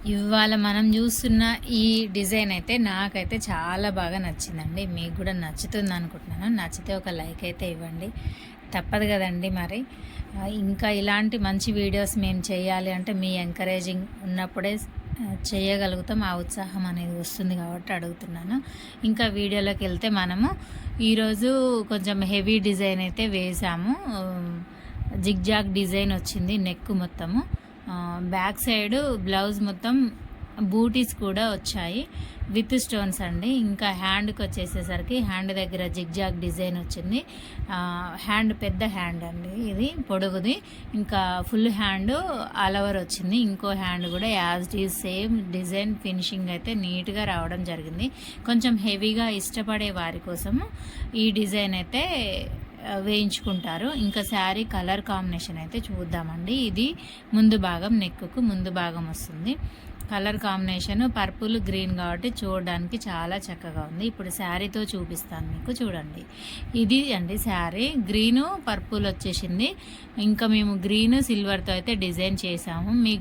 ఇవాళ మనం చూస్తున్న ఈ డిజైన్ అయితే నాకైతే చాలా బాగా నచ్చిందండి. మీకు కూడా నచ్చుతుంది అనుకుంటున్నాను. నచ్చితే ఒక లైక్ అయితే ఇవ్వండి, తప్పదు కదండి మరి. ఇంకా ఇలాంటి మంచి వీడియోస్ మేము చేయాలి అంటే మీ ఎంకరేజింగ్ ఉన్నప్పుడే చేయగలుగుతాం. ఆ ఉత్సాహం అనేది వస్తుంది కాబట్టి అడుగుతున్నాను. ఇంకా వీడియోలోకి వెళ్తే మనము ఈరోజు కొంచెం హెవీ డిజైన్ అయితే వేసాము. జిగ్జాగ్ డిజైన్ వచ్చింది నెక్ మొత్తము. బ్యాక్ సైడ్ బ్లౌజ్ మొత్తం బూటీస్ కూడా వచ్చాయి విత్ స్టోన్స్ అండి. ఇంకా హ్యాండ్కి వచ్చేసేసరికి హ్యాండ్ దగ్గర జిగ్జాగ్ డిజైన్ వచ్చింది. హ్యాండ్ పెద్ద హ్యాండ్ అండి, ఇది పొడవుది. ఇంకా ఫుల్ హ్యాండ్ ఆల్ ఓవర్ వచ్చింది. ఇంకో హ్యాండ్ కూడా as it is same design finishing అయితే నీట్గా రావడం జరిగింది. కొంచెం హెవీగా ఇష్టపడే వారి కోసము ఈ డిజైన్ అయితే వేయించుకుంటారు. ఇంకా శారీ కలర్ కాంబినేషన్ అయితే చూద్దామండి. ఇది ముందు భాగం, నెక్కు ముందు భాగం వస్తుంది. కలర్ కాంబినేషన్ పర్పుల్ గ్రీన్ కాబట్టి చూడడానికి చాలా చక్కగా ఉంది. ఇప్పుడు శారీతో చూపిస్తాను మీకు, చూడండి. ఇది అండి శారీ, గ్రీను పర్పుల్ వచ్చేసింది. ఇంకా మేము గ్రీన్ సిల్వర్తో అయితే డిజైన్ చేసాము. మీకు